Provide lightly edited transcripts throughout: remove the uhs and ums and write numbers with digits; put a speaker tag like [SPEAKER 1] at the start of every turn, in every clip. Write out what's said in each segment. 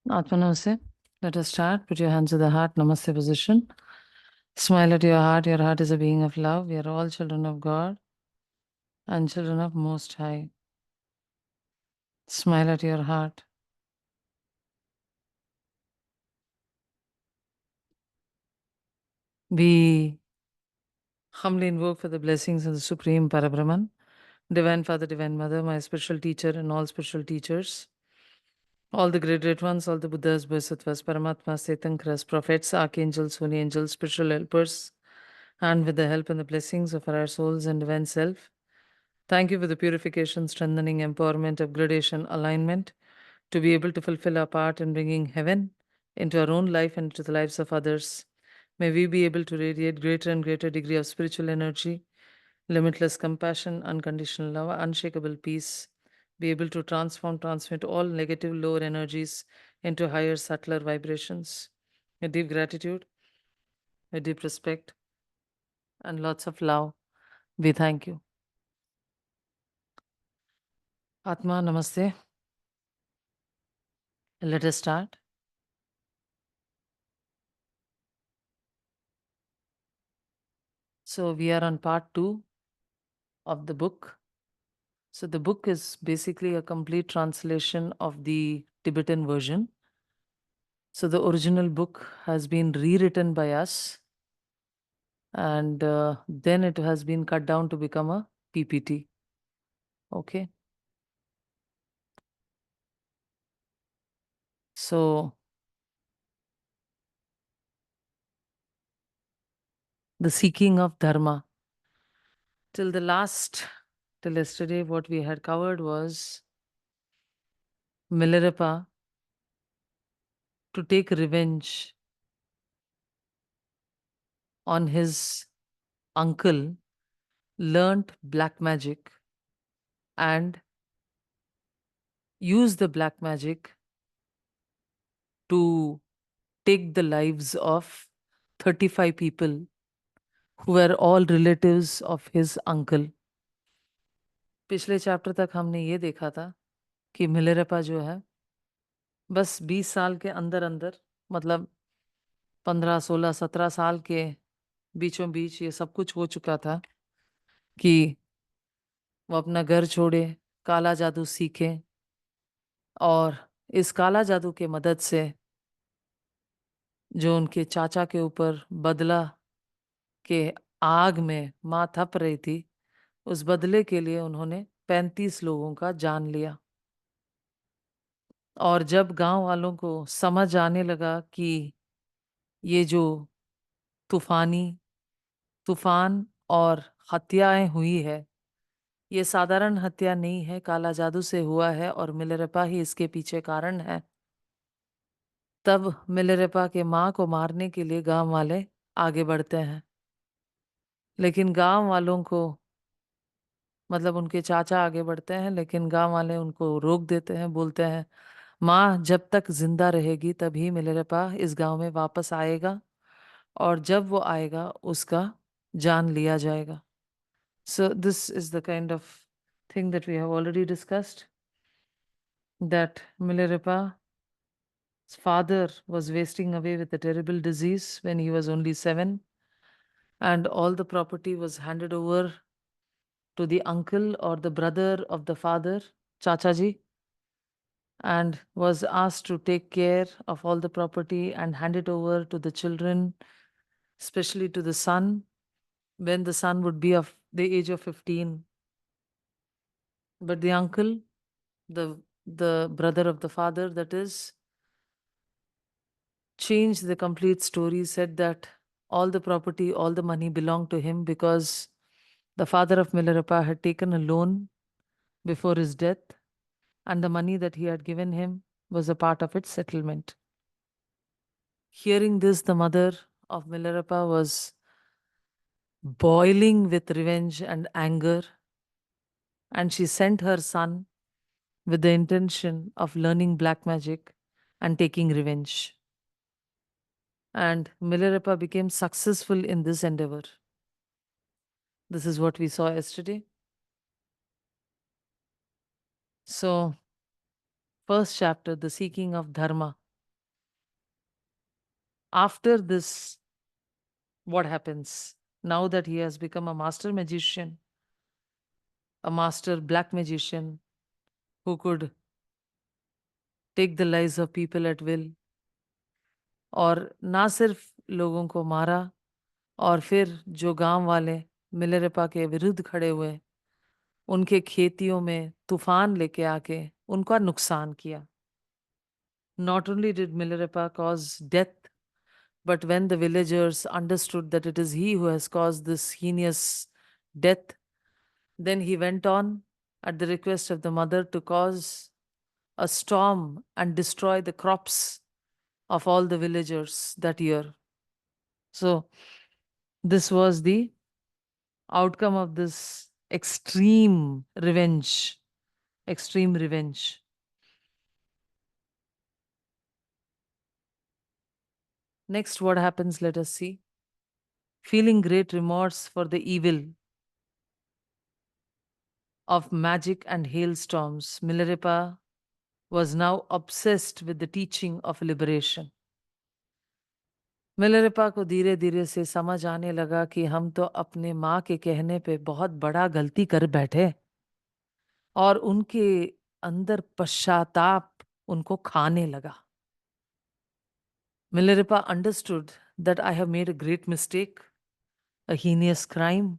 [SPEAKER 1] Atma Namaste. Let us start. Put your hands to the heart, Namaste position. Smile at your heart. Your heart is a being of love. We are all children of God and children of Most High. Smile at your heart. We humbly invoke for the blessings of the Supreme Parabrahman, Divine Father, Divine Mother, my spiritual teacher, and all spiritual teachers, all the great ones, all the Buddhas, Bodhisattvas, Paramatmas, Tirthankars, prophets, archangels, holy angels, spiritual helpers, and with the help and the blessings of our souls and divine self. Thank you for the purification, strengthening, empowerment, upgradation, alignment to be able to fulfill our part in bringing heaven into our own life and into the lives of others. May we be able to radiate greater and greater degree of spiritual energy, limitless compassion, unconditional love, unshakable peace, be able to transmit all negative, lower energies into higher, subtler vibrations. A deep gratitude, a deep respect, and lots of love. We thank you. Atma, Namaste. Let us start. So, we are on part 2 of the book. So, the book is basically a complete translation of the Tibetan version. So, the original book has been rewritten by us, and then it has been cut down to become a PPT. Okay. So, the seeking of Dharma. Till yesterday, what we had covered was Milarepa to take revenge on his uncle, learnt black magic and used the black magic to take the lives of 35 people who were all relatives of his uncle. पिछले chapter तक हमने ये देखा था कि मिलेरपा जो है बस 20 साल के अंदर अंदर मतलब 15, 16, 17 साल के बीचों बीच ये सब कुछ हो चुका था कि वो अपना घर छोड़े, काला जादू सीखे और इस काला जादू के मदद से जो उनके चाचा के ऊपर बदला के आग में माँ थप रही थी, उस बदले के लिए उन्होंने 35 लोगों का जान लिया। और जब गांव वालों को समझ आने लगा कि ये जो तूफान और हत्याएं हुई है, ये साधारण हत्या नहीं है, काला जादू से हुआ है और मिलरेपा ही इसके पीछे कारण है, तब मिलरेपा के माँ को मारने के लिए गांव वाले आगे बढ़ते हैं। लेकिन गांव वालों को मतलब उनके चाचा आगे बढ़ते हैं, लेकिन गांव वाले उनको रोक देते हैं, बोलते हैं माँ जब तक जिंदा रहेगी तभी मिलरेपा इस गांव में वापस आएगा और जब वो आएगा उसका जान लिया जाएगा। So this is the kind of thing that we have already discussed, that Milarepa's father was wasting away with a terrible disease when he was only 7, and all the property was handed over to the uncle or the brother of the father, Chachaji, and was asked to take care of all the property and hand it over to the children, especially to the son, when the son would be of the age of 15. But the uncle, the brother of the father, that is, changed the complete story, said that all the property, all the money belonged to him because the father of Milarepa had taken a loan before his death, and the money that he had given him was a part of its settlement. Hearing this, the mother of Milarepa was boiling with revenge and anger, and she sent her son with the intention of learning black magic and taking revenge. And Milarepa became successful in this endeavor. This is what we saw yesterday. So, first chapter, the seeking of Dharma. After this, what happens? Now that he has become a master magician, a master black magician who could take the lives of people at will, और ना सिर्फ लोगों को मारा, और फिर जो गांव वाले मिलरेपा के विरुद्ध खड़े हुए, उनके खेतियों में तूफान लेके आके उनका नुकसान किया. Not only did Milarepa cause death, but when the villagers understood that it is he who has caused this heinous death, then he went on, at the request of the mother, to cause a storm and destroy the crops of all the villagers that year. So, this was the outcome of this extreme revenge. Extreme revenge. Next, what happens? Let us see. Feeling great remorse for the evil of magic and hailstorms, Milarepa was now obsessed with the teaching of liberation. Milarepa को धीरे धीरे से समझ आने लगा कि हम तो अपने माँ के कहने पे बहुत बड़ा गलती कर बैठे, और उनके अंदर पश्चाताप उनको खाने लगा. Milarepa understood that I have made a great mistake, a heinous crime.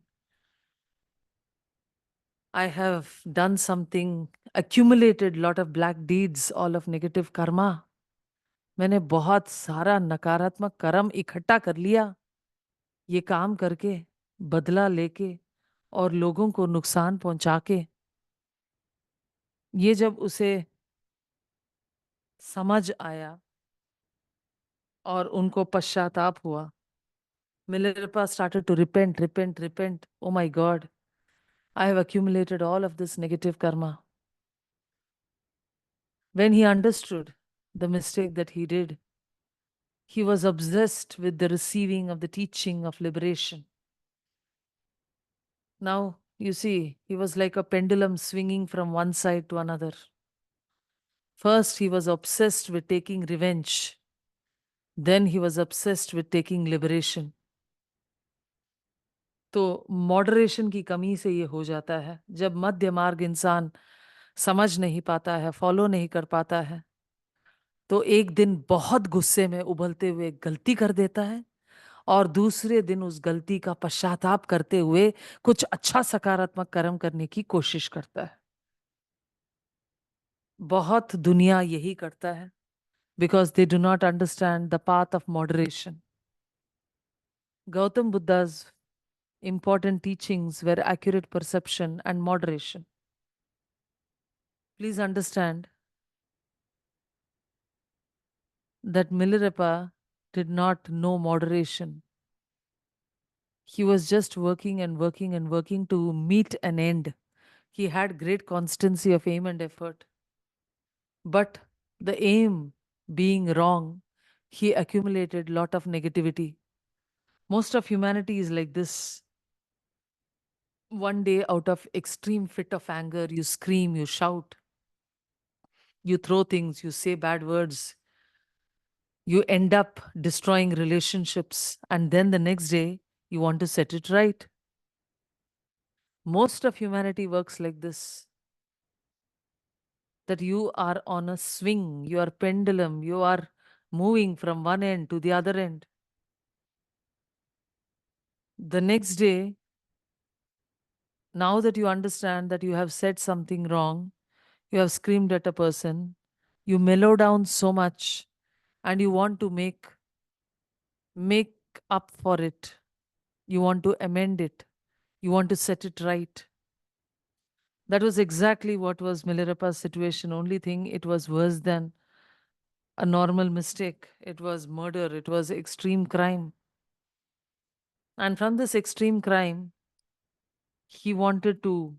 [SPEAKER 1] I have done something, accumulated lot of black deeds, all of negative karma. मैंने बहुत सारा नकारात्मक कर्म इकट्ठा कर लिया, ये काम करके, बदला लेके और लोगों को नुकसान पहुंचा के. ये जब उसे समझ आया और उनको पश्चाताप हुआ, Milarepa started to repent. Oh my God, I have accumulated all of this negative karma. When he understood the mistake that he did, he was obsessed with the receiving of the teaching of liberation. Now, you see, he was like a pendulum swinging from one side to another. First, he was obsessed with taking revenge. Then he was obsessed with taking liberation. तो moderation की कमी से ये हो जाता है. जब मध्य मार्ग इंसान समझ नहीं पाता है, फॉलो नहीं कर पाता है, तो एक दिन बहुत गुस्से में उबलते हुए गलती कर देता है, और दूसरे दिन उस गलती का पश्चाताप करते हुए कुछ अच्छा सकारात्मक कर्म करने की कोशिश करता है. बहुत दुनिया यही करता है, because they do not understand the path of moderation. Gautam Buddha's important teachings were accurate perception and moderation. Please understand that Milarepa did not know moderation. He was just working to meet an end. He had great constancy of aim and effort. But the aim being wrong, he accumulated lot of negativity. Most of humanity is like this. One day, out of extreme fit of anger, you scream, you shout, you throw things, you say bad words, you end up destroying relationships, and then the next day, you want to set it right. Most of humanity works like this, that you are on a swing, you are pendulum, you are moving from one end to the other end. The next day, now that you understand that you have said something wrong, you have screamed at a person, you mellow down so much, and you want to make up for it. You want to amend it. You want to set it right. That was exactly what was Milarepa's situation. Only thing, it was worse than a normal mistake. It was murder. It was extreme crime. And from this extreme crime, he wanted to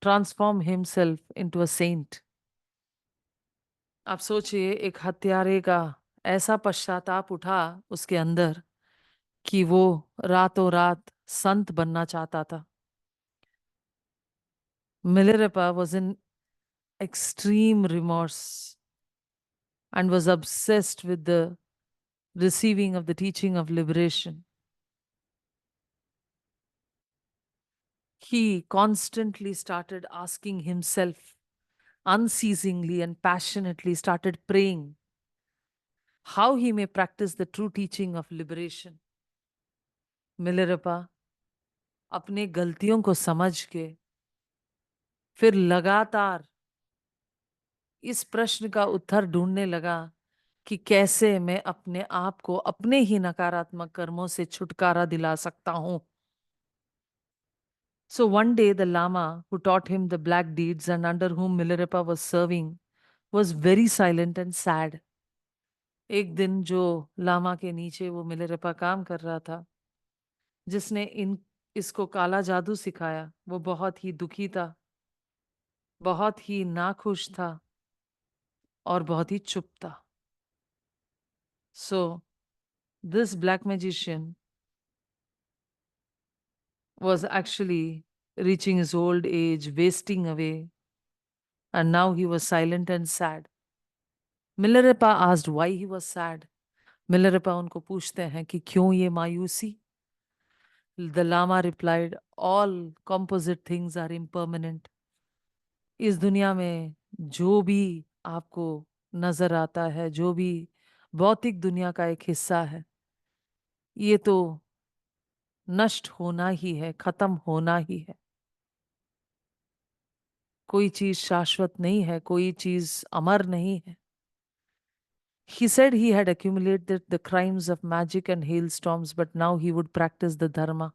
[SPEAKER 1] transform himself into a saint. आप सोचिए, एक हत्यारे का ऐसा पश्चाताप उठा उसके अंदर कि वो रातों रात संत बनना चाहता था. Milarepa was in extreme remorse and was obsessed with the receiving of the teaching of liberation, he constantly started asking himself, unceasingly and passionately started praying how he may practice the true teaching of liberation. मिलरपा अपने गलतियों को समझ के फिर लगातार इस प्रश्न का उत्तर ढूंढने लगा कि कैसे मैं अपने आप को अपने ही नकारात्मक कर्मों से छुटकारा दिला सकता हूं. So one day the Lama who taught him the black deeds and under whom Milarepa was serving was very silent and sad. एक दिन जो लामा के नीचे वो मिलरेपा काम कर रहा था, जिसने इसको काला जादू सिखाया, वो बहुत ही दुखी था, बहुत ही नाखुश था और बहुत ही चुप था. So this black magician was actually reaching his old age, wasting away, and now he was silent and sad. Milarepa asked why he was sad. Milarepa उनको पूछते हैं कि क्यों ये मायूसी. The Lama replied, all composite things are impermanent. इस दुनिया में जो भी आपको नजर आता है, जो भी भौतिक दुनिया का एक हिस्सा है, ये तो नष्ट होना ही है, खत्म होना ही है. कोई चीज शाश्वत नहीं है, कोई चीज अमर नहीं है. He said he had accumulated the crimes of magic and hailstorms, but now he would practice the dharma.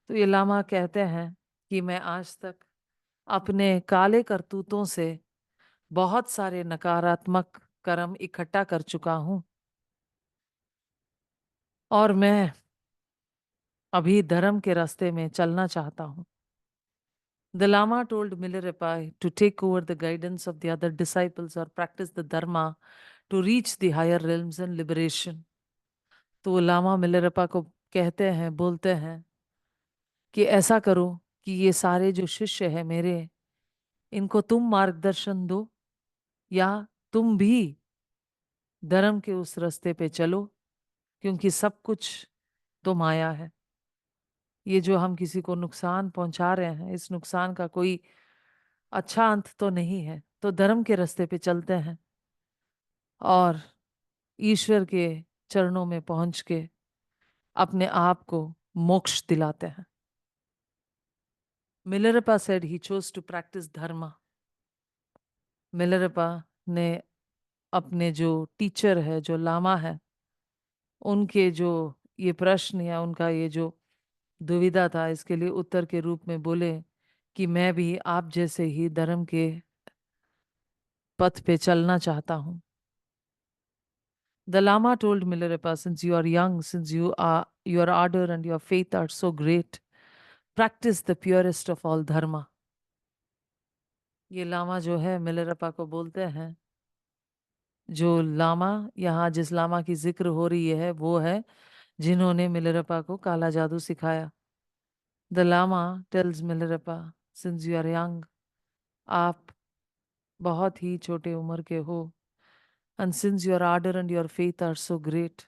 [SPEAKER 1] तो ये लामा कहते हैं कि मैं आज तक अपने काले करतूतों से बहुत सारे नकारात्मक कर्म इकट्ठा कर चुका हूं और मैं अभी धर्म के रास्ते में चलना चाहता हूं. The Lama told Milarepa to take over the guidance of the other disciples or practice the dharma to reach the higher realms and liberation. तो वो लामा मिलरेपा को कहते हैं, बोलते हैं कि ऐसा करो कि ये सारे जो शिष्य हैं मेरे, इनको तुम मार्गदर्शन दो या तुम भी धर्म के उस रास्ते पे चलो, क्योंकि सब कुछ तो माया है. ये जो हम किसी को नुकसान पहुंचा रहे हैं, इस नुकसान का कोई अच्छा अंत तो नहीं है. तो धर्म के रास्ते पे चलते हैं और ईश्वर के चरणों में पहुंच के अपने आप को मोक्ष दिलाते हैं. Milarepa said he chose to practice dharma. Milarepa ने अपने जो टीचर है, जो लामा है, उनके जो ये प्रश्न या उनका ये जो दुविधा था, इसके लिए उत्तर के रूप में बोले कि मैं भी आप जैसे ही धर्म के पथ पे चलना चाहता हूं. The Lama told Milarepa, since you are young, since your ardor and your faith are so great, practice the purest of all dharma. ये लामा जो है मिलरेपा को बोलते हैं, जो लामा यहाँ जिस लामा की जिक्र हो रही है वो है जिन्होंने मिलरेपा को काला जादू सिखाया. The lama tells Milarepa, since you are young, आप बहुत ही छोटे उम्र के हो, and since your ardour and your faith are so great,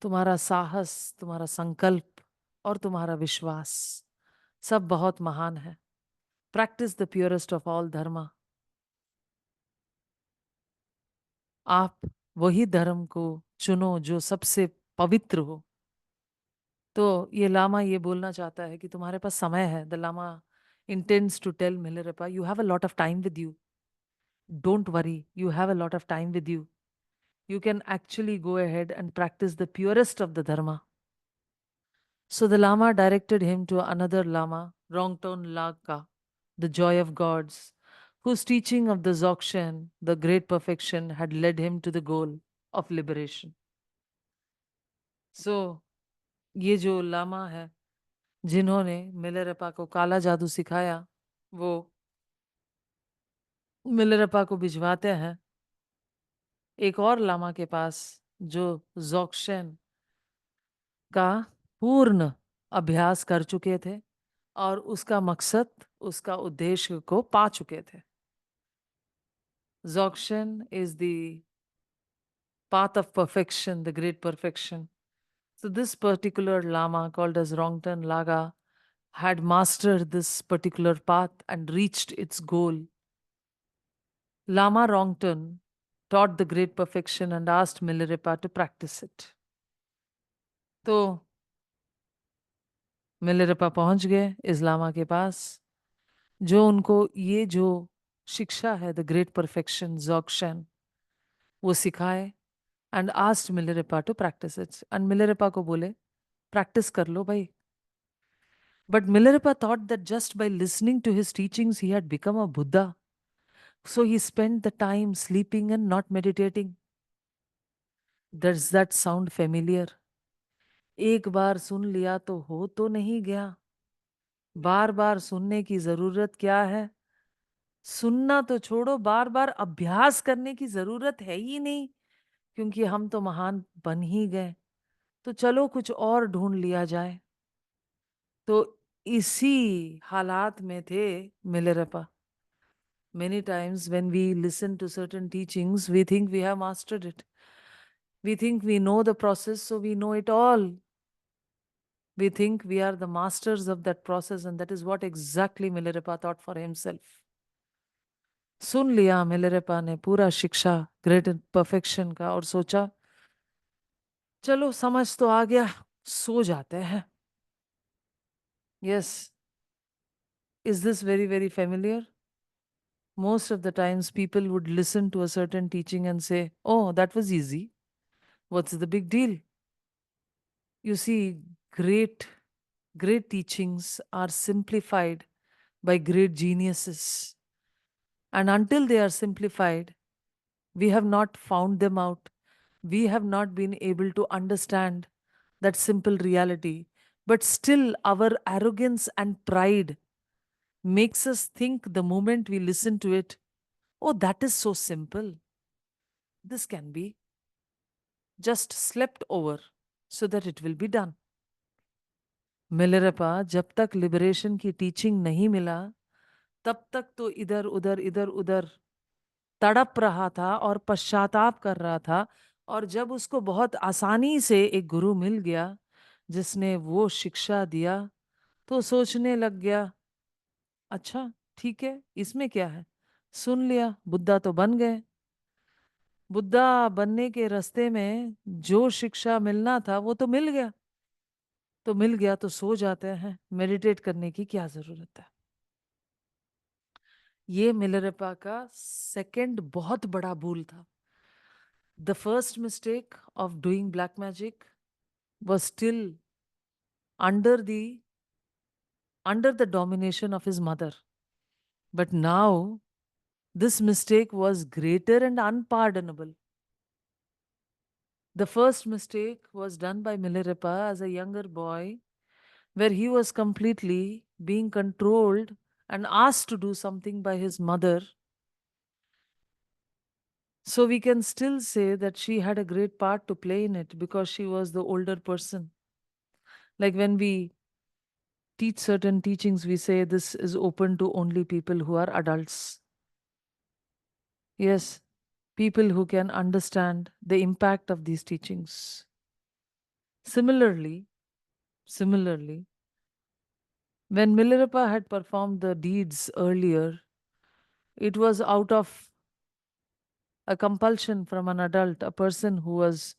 [SPEAKER 1] तुम्हारा साहस, तुम्हारा संकल्प और तुम्हारा विश्वास सब बहुत महान है. Practice the purest of all dharma. आप वही धर्म को चुनो जो सबसे पवित्र हो. तो ये लामा ये बोलना चाहता है कि तुम्हारे पास समय है. The lama intends to tell Milarepa, you have a lot of time with you. Don't worry, you have a lot of time with you. You can actually go ahead and practice the purest of the dharma. So the Lama directed him to another Lama, Rongton Lagka, the joy of gods, whose teaching of the Dzogchen, the great perfection, had led him to the goal of liberation. So ये जो लामा है जिन्होंने Milarepa को काला जादू सिखाया, वो Milarepa को भिजवाते हैं एक और लामा के पास जो जोक्शन का पूर्ण अभ्यास कर चुके थे और उसका मकसद, उसका उद्देश्य को पा चुके थे. Dzogchen is the path of perfection, the great perfection. So this particular Lama, called as Rongten Laga, had mastered this particular path and reached its goal. Lama Rongten taught the great perfection and asked Milarepa to practice it. तो Milarepa पहुंच गए इस लामा के पास, जो उनको ये जो शिक्षा है, द ग्रेट परफेक्शन जोक्शन, वो सिखाए, and asked Milarepa to practice it. And Milarepa को बोले प्रैक्टिस कर लो भाई। But Milarepa thought that just by listening to his teachings he had become a Buddha, so he spent the time sleeping and not meditating. Does that sound familiar? एक बार सुन लिया तो हो तो नहीं गया, बार बार सुनने की जरूरत क्या है? सुनना तो छोड़ो, बार बार अभ्यास करने की जरूरत है ही नहीं, क्योंकि हम तो महान बन ही गए। तो चलो कुछ और ढूंढ लिया जाए। तो इसी हालात में थे Milarepa. Many times when we listen to certain teachings, we think we have mastered it. We think we know the process, so we know it all. We think we are the masters of that process, and that is what exactly Milarepa thought for himself. सुन लिया Milarepa ने पूरा शिक्षा great perfection का और सोचा चलो समझ तो आ गया, सो जाते हैं। Yes, is this very very familiar? Most of the times people would listen to a certain teaching and say, oh, that was easy. What's the big deal? You see, great teachings are simplified by great geniuses. And until they are simplified, we have not found them out. We have not been able to understand that simple reality. But still, our arrogance and pride makes us think the moment we listen to it, oh, that is so simple. This can be just slept over so that it will be done. Milarepa जब तक liberation की teaching नहीं मिला, तब तक तो इधर उधर तड़प रहा था और पश्चाताप कर रहा था। और जब उसको बहुत आसानी से एक गुरु मिल गया जिसने वो शिक्षा दिया, तो सोचने लग गया, अच्छा ठीक है, इसमें क्या है, सुन लिया, बुद्धा तो बन गए। बुद्धा बनने के रास्ते में जो शिक्षा मिलना था वो तो मिल गया, तो मिल गया तो सो जाते हैं, मेडिटेट करने की क्या जरूरत है? ये मिलरेपा का सेकंड बहुत बड़ा भूल था। The first mistake of doing black magic was still under the under the domination of his mother, but now this mistake was greater and unpardonable. The first mistake was done by Milarepa as a younger boy, where he was completely being controlled and asked to do something by his mother. So we can still say that she had a great part to play in it because she was the older person. Like when we teach certain teachings, we say this is open to only people who are adults. Yes, people who can understand the impact of these teachings. Similarly, when Milarepa had performed the deeds earlier, it was out of a compulsion from an adult, a person who was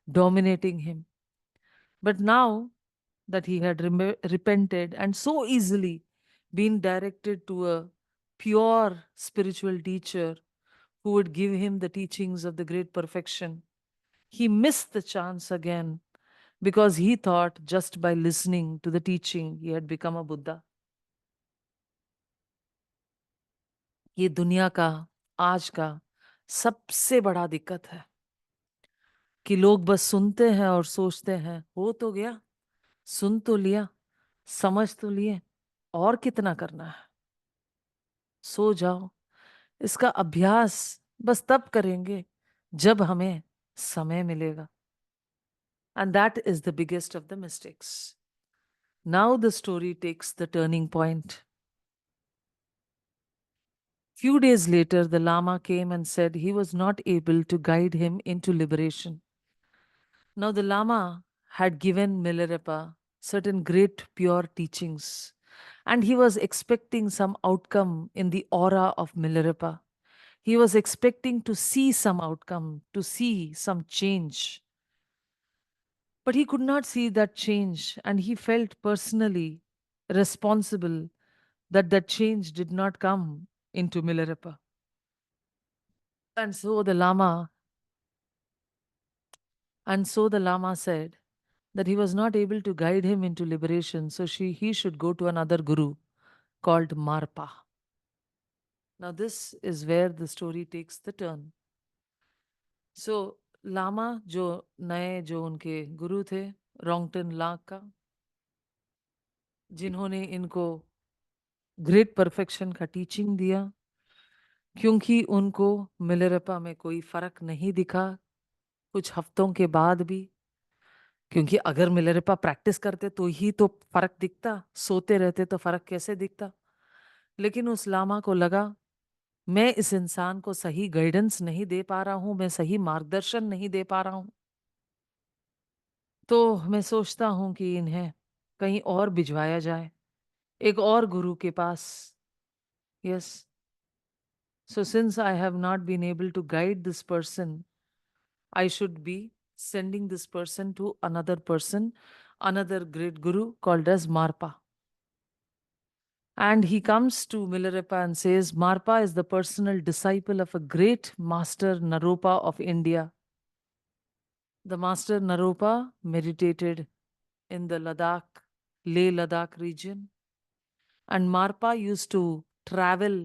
[SPEAKER 1] dominating him. But now that he had repented and so easily been directed to a pure spiritual teacher who would give him the teachings of the great perfection, he missed the chance again because he thought just by listening to the teaching he had become a Buddha. ये दुनिया का आज का सबसे बड़ा दिक्कत है कि लोग बस सुनते हैं और सोचते हैं हो तो गया, सुन तो लिया, समझ तो लिए, और कितना करना है, सो जाओ। इसका अभ्यास बस तब करेंगे जब हमें समय मिलेगा। And that is the biggest of the mistakes. Now the story takes the turning point. Few days later, the Lama came and said he was not able to guide him into liberation. Now, the Lama had given Milarepa certain great pure teachings, and he was expecting some outcome in the aura of Milarepa. He was expecting to see some outcome, to see some change. But he could not see that change, and he felt personally responsible that that change did not come into Milarepa. And so the Lama, and so the Lama said that he was not able to guide him into liberation, so he should go to another guru called Marpa. Now, this is where the story takes the turn. सो लामा जो नए जो उनके गुरु थे रोंगटन लाका, जिन्होंने इनको great perfection का teaching दिया, क्योंकि उनको मिलेरपा में कोई फर्क नहीं दिखा कुछ हफ्तों के बाद भी, क्योंकि अगर मिलेरपा प्रैक्टिस करते तो ही तो फर्क दिखता, सोते रहते तो फर्क कैसे दिखता। लेकिन उस लामा को लगा मैं इस इंसान को सही गाइडेंस नहीं दे पा रहा हूं, मैं सही मार्गदर्शन नहीं दे पा रहा हूं, तो मैं सोचता हूं कि इन्हें कहीं और भिजवाया जाए, एक और गुरु के पास। Yes, so since I have not been able to guide this person, I should be sending this person to another person, another great guru called as Marpa. And he comes to Milarepa and says, Marpa is the personal disciple of a great master Naropa of India. The master Naropa meditated in the Ladakh, Leh Ladakh region. And Marpa used to travel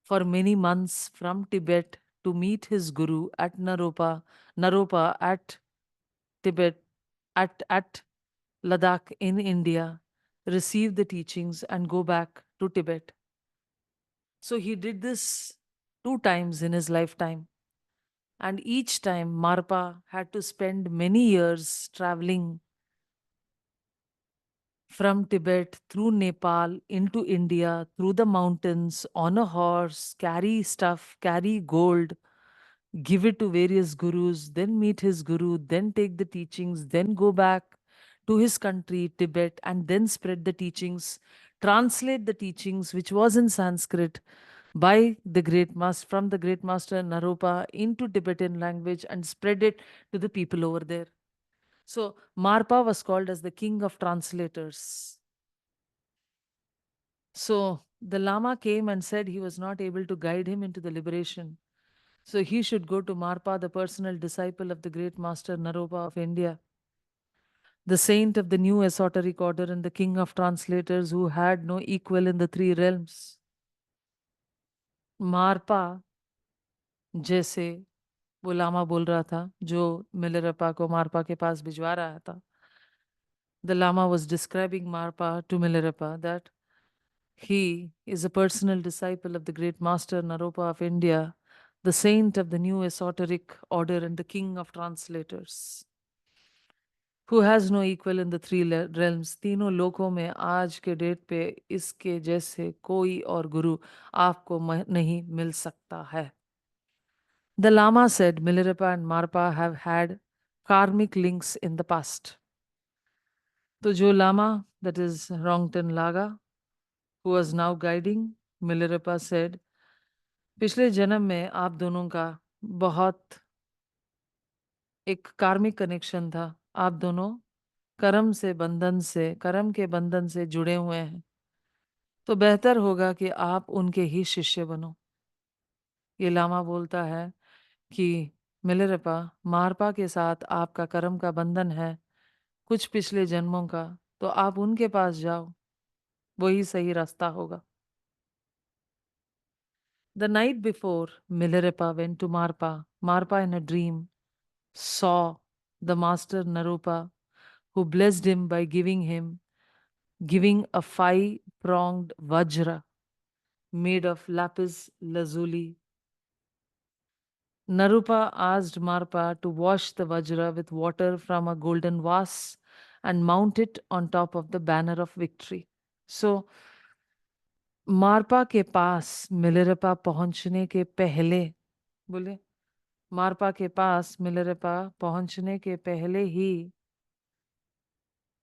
[SPEAKER 1] for many months from Tibet to meet his guru at Naropa at Tibet, at Ladakh in India, receive the teachings and go back to Tibet. So he did this 2 times in his lifetime. And each time Marpa had to spend many years traveling from Tibet through Nepal into India, through the mountains, on a horse, carry stuff, carry gold, give it to various gurus, then meet his guru, then take the teachings, then go back to his country, Tibet, and then spread the teachings, translate the teachings, which was in Sanskrit, by the great master, from the great master Naropa into Tibetan language, and spread it to the people over there. So Marpa was called as the king of translators. So the Lama came and said he was not able to guide him into the liberation. So he should go to Marpa, the personal disciple of the great master Naropa of India, the saint of the new esoteric order and the king of translators who had no equal in the three realms. मारपा जैसे वो लामा बोल रहा था जो मिलेरपा को मारपा के पास भिजवा रहा था. The Lama was describing Marpa to Milarepa that he is a personal disciple of the great master Naropa of India, the saint of the new esoteric order and the king of translators, who has no equal in the three realms. तीनों लोकों में आज के date पे इसके जैसे कोई और गुरु आपको नहीं मिल सकता है. The Lama said Milarepa and Marpa have had karmic links in the past. तो जो Lama, that is Rongten Laga, who was now guiding Milarepa, said, पिछले जन्म में आप दोनों का बहुत एक कार्मिक कनेक्शन था. आप दोनों कर्म के बंधन से जुड़े हुए हैं. तो बेहतर होगा कि आप उनके ही शिष्य बनो. ये लामा बोलता है कि मिलेरपा, मारपा के साथ आपका कर्म का बंधन है कुछ पिछले जन्मों का, तो आप उनके पास जाओ, वही सही रास्ता होगा. The night before Milarepa went to Marpa, Marpa in a dream saw the master Naropa, who blessed him by giving a 5-pronged vajra made of lapis lazuli. Narupa asked Marpa to wash the vajra with water from a golden vase and mount it on top of the banner of victory. So मारपा के पास मिलिरपा पहुंचने के पहले, बोले, मारपा के पास मिलिरपा पहुंचने के पहले ही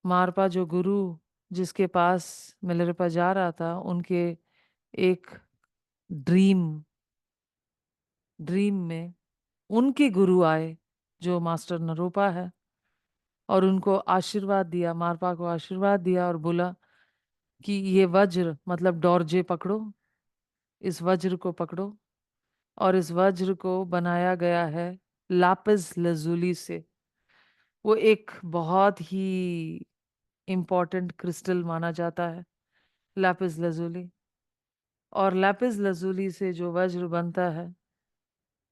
[SPEAKER 1] मारपा जो गुरु जिसके पास मिलिरपा जा रहा था, उनके एक ड्रीम ड्रीम में उनके गुरु आए जो मास्टर नरोपा है, और उनको आशीर्वाद दिया, मारपा को आशीर्वाद दिया और बोला कि ये वज्र मतलब डोरजे पकड़ो, इस वज्र को पकड़ो, और इस वज्र को बनाया गया है लापिस लजूली से। वो एक बहुत ही इम्पोर्टेंट क्रिस्टल माना जाता है, लापिस लजूली। और लापिस लजूली से जो वज्र बनता है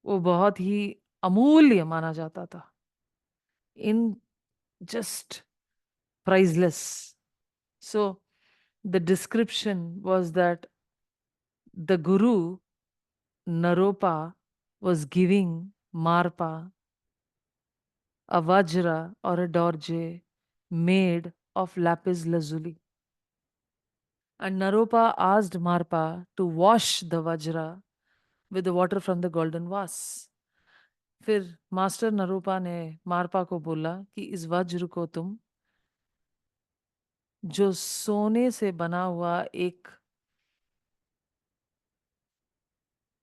[SPEAKER 1] वो बहुत ही अमूल्य माना जाता था, in just priceless. So the description was that the guru Naropa was giving Marpa a vajra or a dorje made of lapis lazuli. And Naropa asked Marpa to wash the vajra with the water from the golden vase. फिर master नरूपा ने मारपा को बोला कि इस वज्र को तुम जो सोने से बना हुआ एक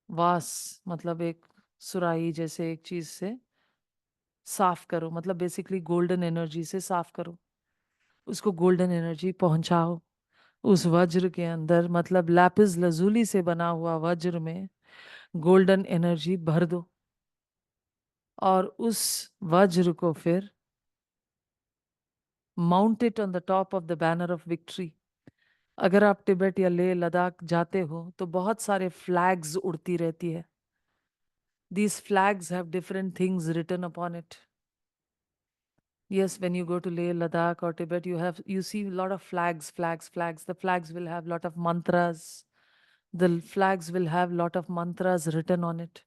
[SPEAKER 1] वास मतलब एक सुराही जैसे एक चीज से साफ करो, मतलब बेसिकली गोल्डन एनर्जी से साफ करो, उसको गोल्डन एनर्जी पहुंचाओ उस वज्र के अंदर, मतलब लैपिस लजूली से बना हुआ वज्र में गोल्डन एनर्जी भर दो, और उस वज्र को फिर mount it on the top of the banner of victory. अगर आप तिब्बत या लेह लद्दाख जाते हो तो बहुत सारे फ्लैग्स उड़ती रहती है। These flags have different things written upon it. Yes, when you go to Leh, Ladakh or Tibet, you see a lot of flags, flags, flags. The flags will have a lot of mantras. The flags will have a lot of mantras written on it.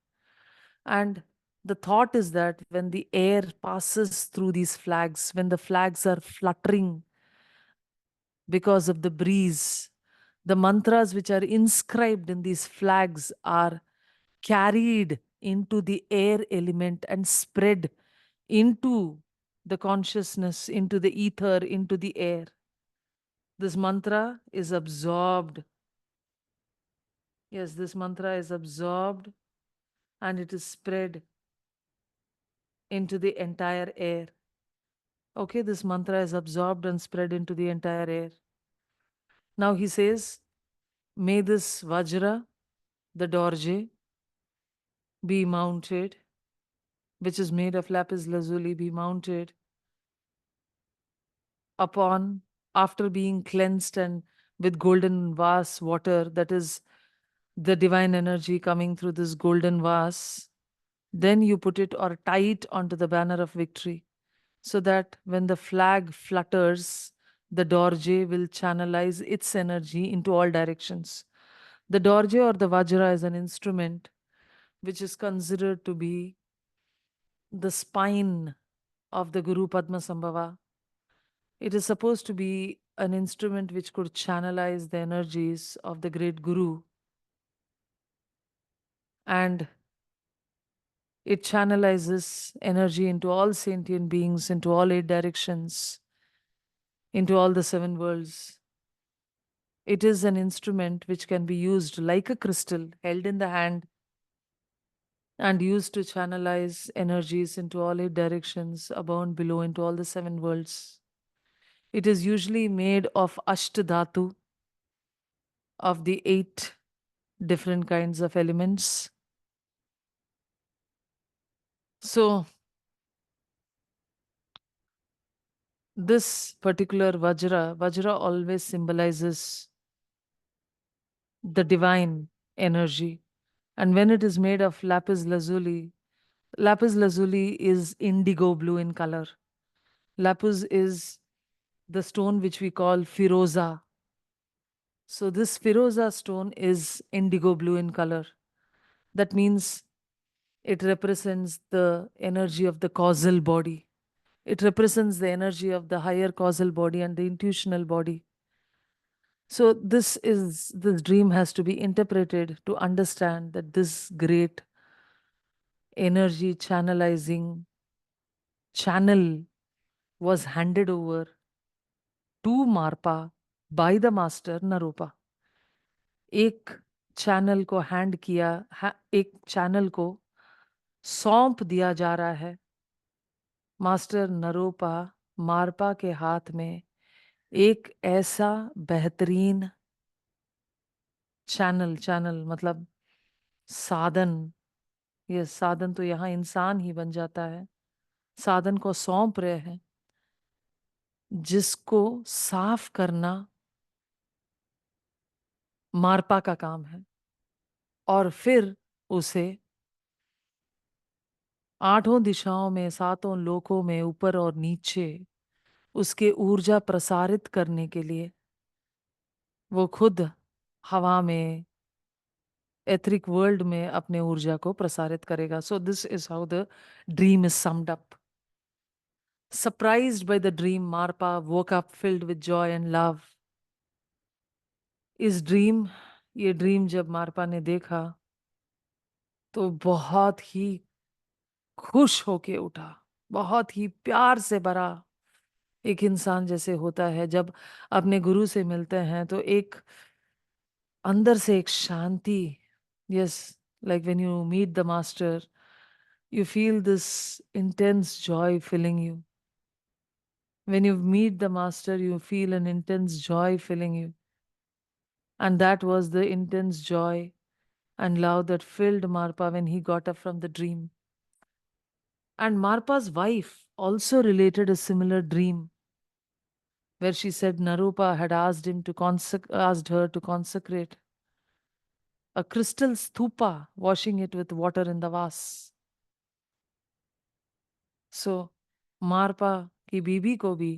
[SPEAKER 1] And the thought is that when the air passes through these flags, when the flags are fluttering because of the breeze, the mantras which are inscribed in these flags are carried into the air element and spread into the consciousness, into the ether, into the air. This mantra is absorbed. Yes, this mantra is absorbed and it is spread into the entire air. Okay, this mantra is absorbed and spread into the entire air. Now he says, may this Vajra, the Dorje, be mounted, which is made of lapis lazuli, be mounted upon, after being cleansed and with golden vase water, that is the divine energy coming through this golden vase, then you put it or tie it onto the banner of victory, so that when the flag flutters, the dorje will channelize its energy into all directions. The dorje or the vajra is an instrument which is considered to be the spine of the Guru Padma Sambhava. It is supposed to be an instrument which could channelize the energies of the great Guru, and it channelizes energy into all sentient beings, into all 8 directions, into all the 7 worlds. It is an instrument which can be used like a crystal held in the hand and used to channelize energies into all 8 directions, above and below, into all the 7 worlds. It is usually made of Ashtadhatu, of the 8 different kinds of elements. So, this particular Vajra always symbolizes the divine energy. And when it is made of lapis lazuli is indigo blue in color. Lapis is the stone which we call Firoza. So this Firoza stone is indigo blue in color. That means it represents the energy of the causal body. It represents the energy of the higher causal body and the intuitional body. So this dream has to be interpreted to understand that this great energy channelizing channel was handed over to Marpa by the master Naropa. एक channel को hand किया, एक channel को सौंप दिया जा रहा है मास्टर नरोपा मारपा के हाथ में, एक ऐसा बेहतरीन चैनल, चैनल मतलब साधन, ये साधन तो यहाँ इंसान ही बन जाता है, साधन को सौंप रहे हैं जिसको साफ करना मारपा का काम है, और फिर उसे आठों दिशाओं में, सातों लोकों में, ऊपर और नीचे उसके ऊर्जा प्रसारित करने के लिए वो खुद हवा में, एथरिक वर्ल्ड में अपने ऊर्जा को प्रसारित करेगा. So this is how the dream is summed up. Surprised by the dream, Marpa woke up filled with joy and love. ये ड्रीम जब मारपा ने देखा तो बहुत ही खुश होके उठा, बहुत ही प्यार से भरा, एक इंसान जैसे होता है जब अपने गुरु से मिलते हैं तो एक अंदर से एक शांति. Yes, like when you meet the master you feel this intense joy filling you. When you meet the master, you feel an intense joy filling you. And that was the intense joy and love that filled Marpa when he got up from the dream. And Marpa's wife also related a similar dream where she said Narupa had asked asked her to consecrate a crystal stupa, washing it with water in the vase. So मारपा की बीबी को भी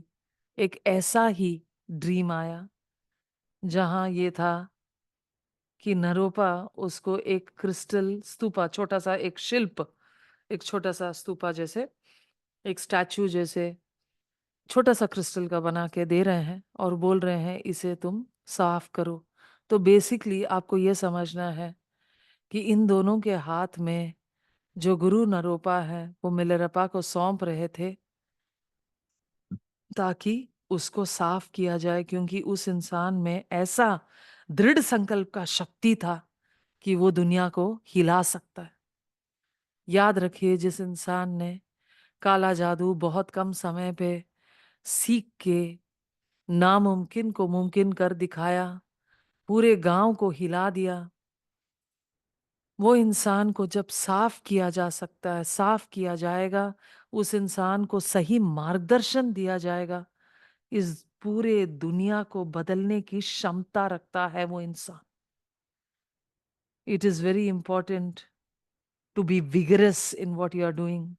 [SPEAKER 1] एक ऐसा ही dream आया जहां ये था कि नरोपा उसको एक क्रिस्टल स्तूपा, छोटा सा एक शिल्प, एक छोटा सा स्तूपा जैसे, एक स्टैचू जैसे छोटा सा क्रिस्टल का बना के दे रहे हैं और बोल रहे हैं इसे तुम साफ करो. तो बेसिकली आपको ये समझना है कि इन दोनों के हाथ में जो गुरु नरोपा है वो मिलरपा को सौंप रहे थे ताकि उसको साफ किया जाए, क्योंकि उस इंसान में ऐसा दृढ़ संकल्प का शक्ति था कि वो दुनिया को हिला सकता है. याद रखिए, जिस इंसान ने काला जादू बहुत कम समय पे सीख के नामुमकिन को मुमकिन कर दिखाया, पूरे गांव को हिला दिया, वो इंसान को जब साफ किया जा सकता है, साफ किया जाएगा, उस इंसान को सही मार्गदर्शन दिया जाएगा, इस पूरे दुनिया को बदलने की क्षमता रखता है वो इंसान. It is very important to be vigorous in what you are doing,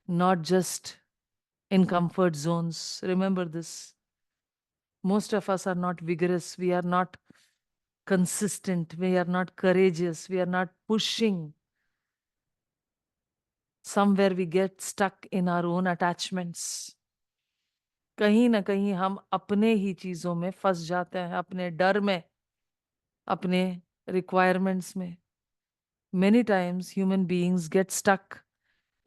[SPEAKER 1] not just in comfort zones. Remember this. Most of us are not vigorous. We are not consistent. We are not courageous. We are not pushing. Somewhere we get stuck in our own attachments. कहीं ना कहीं हम अपने ही चीजों में फंस जाते हैं, अपने डर में, अपने requirements में. Many times human beings get stuck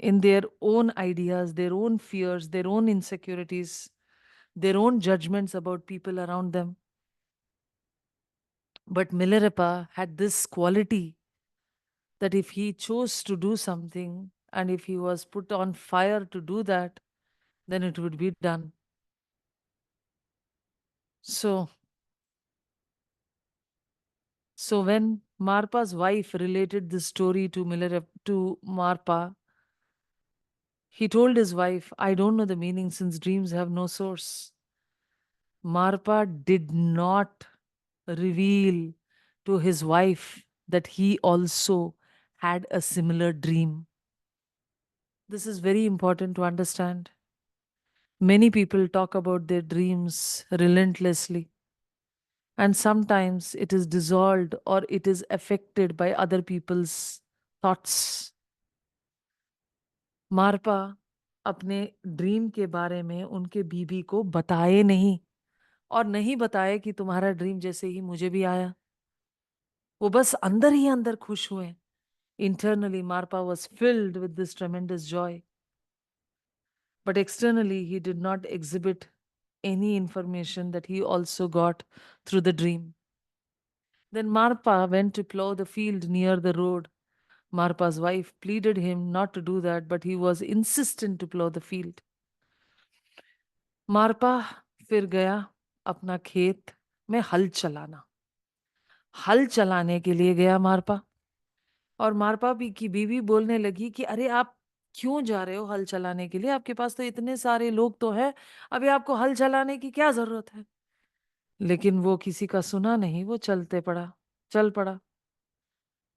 [SPEAKER 1] in their own ideas, their own fears, their own insecurities, their own judgments about people around them. But Milarepa had this quality that if he chose to do something and if he was put on fire to do that, then it would be done. So when Marpa's wife related this story to Marpa, he told his wife, I don't know the meaning since dreams have no source. Marpa did not reveal to his wife that he also had a similar dream. This is very important to understand. Many people talk about their dreams relentlessly, and sometimes it is dissolved or it is affected by other people's thoughts. मारपा अपने dream के बारे में उनके बीबी को बताए नहीं और नहीं बताए कि तुम्हारा ड्रीम जैसे ही मुझे भी आया। वो बस अंदर ही अंदर खुश हुए। Internally, Marpa was filled with this tremendous joy, but externally, he did not exhibit any information that he also got through the dream. Then Marpa went to plow the field near the road. Marpa's wife pleaded him not to do that, but he was insistent to plow the field. मारपा फिर गया अपना खेत में हल चलाना। हल चलाने के लिए गया मारपा, और मारपा भी की बीवी बोलने लगी कि अरे आप क्यों जा रहे हो हल चलाने के लिए, आपके पास तो इतने सारे लोग तो हैं, अभी आपको हल चलाने की क्या जरूरत है। लेकिन वो किसी का सुना नहीं, वो चल पड़ा।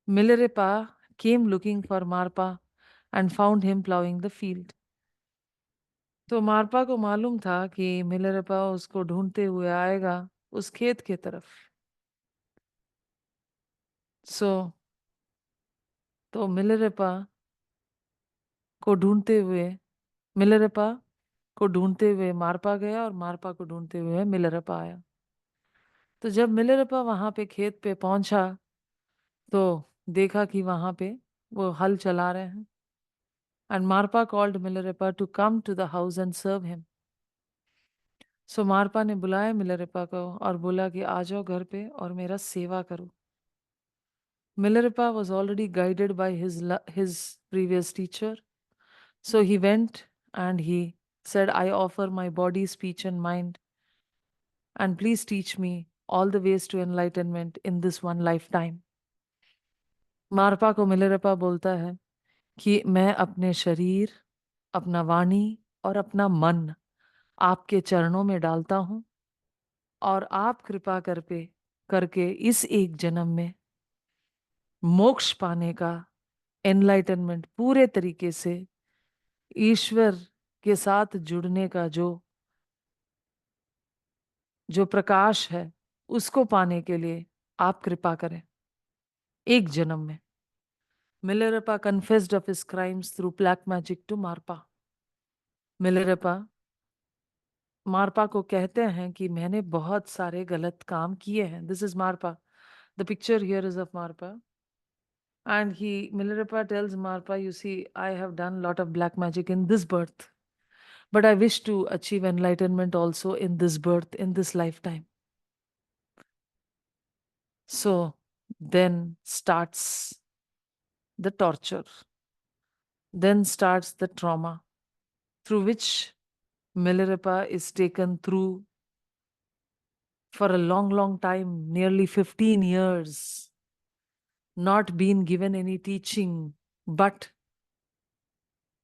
[SPEAKER 1] Milarepa came looking for Marpa and found him ploughing the field. तो मारपा को मालूम था कि मिलरेपा उसको ढूंढते हुए आएगा उस खेत के तरफ। सो तो को ढूंढते हुए मिलरेपा को ढूंढते हुए मारपा गया, और मारपा को ढूंढते हुए मिलरेपा आया। तो जब मिलरेपा वहां पे खेत पे पहुंचा तो देखा कि वहां पे वो हल चला रहे हैं। And Marpa called Milarepa to come to the house and serve him. So Marpa ने बुलाया मिलरेपा को और बोला कि आ जाओ घर पे और मेरा सेवा करो। Milarepa was already guided by his previous teacher. So he went and he said, I offer my body, speech, and mind, and please teach me all the ways to enlightenment in this one lifetime. मारपा को Milarepa बोलता है कि मैं अपने शरीर, अपना वाणी और अपना मन आपके चरणों में डालता हूं, और आप कृपा करके इस एक जन्म में मोक्ष पाने का, एनलाइटनमेंट पूरे तरीके से ईश्वर के साथ जुड़ने का जो जो प्रकाश है उसको पाने के लिए आप कृपा करें एक जन्म में। Milarepa confessed of his crimes through black magic to Marpa. Milarepa Marpa को कहते हैं कि मैंने बहुत सारे गलत काम किए हैं। This is Marpa, the picture here is of Marpa, and he Milarepa tells Marpa, you see I have done lot of black magic in this birth, but I wish to achieve enlightenment also in this birth, in this lifetime. So then starts the torture, then starts the trauma through which Milarepa is taken through for a long, long time, nearly 15 years, not been given any teaching, but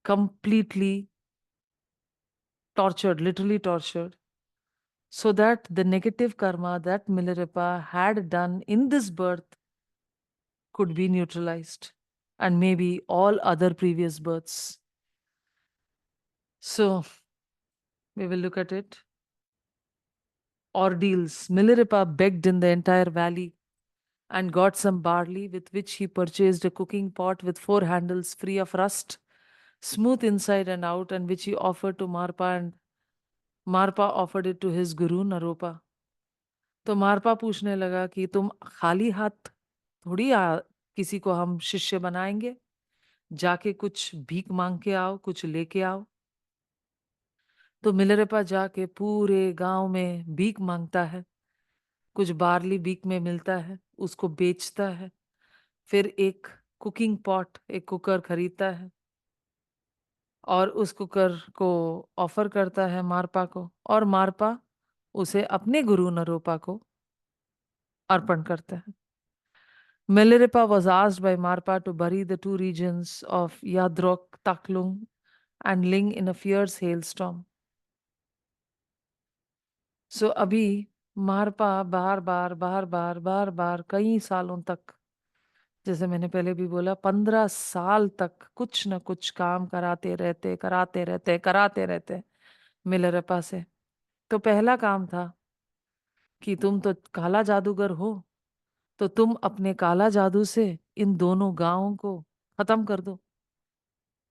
[SPEAKER 1] completely tortured, literally tortured, so that the negative karma that Milarepa had done in this birth could be neutralized, and maybe all other previous births. So we will look at it. Ordeals. Milarepa begged in the entire valley and got some barley, with which he purchased a cooking pot with 4 handles free of rust, smooth inside and out, and which he offered to Marpa, and Marpa offered it to his guru Naropa. तो मारपा पूछने लगा कि तुम खाली हाथ थोड़ी किसी को हम शिष्य बनाएंगे, जाके कुछ भीख मांग के आओ, कुछ लेके आओ। तो मिलरेपा जाके पूरे गांव में भीख मांगता है, कुछ बार्ली भीख में मिलता है, उसको बेचता है, फिर एक कुकिंग पॉट, एक कुकर खरीदता है, और उस कुकर को ऑफर करता है मारपा को, और मारपा उसे अपने गुरु नरोपा को अर्पण करता है। Milarepa was asked by Marpa to bury the 2 regions of Yadrok, Taklung, and Ling in a fierce hailstorm. So अभी मारपा बार बार कई सालों तक, जैसे मैंने पहले भी बोला, 15 साल तक कुछ न कुछ काम कराते रहते मिलरेपा से। तो पहला काम था कि तुम तो काला जादूगर हो, तो तुम अपने काला जादू से इन दोनों गांवों को खत्म कर दो,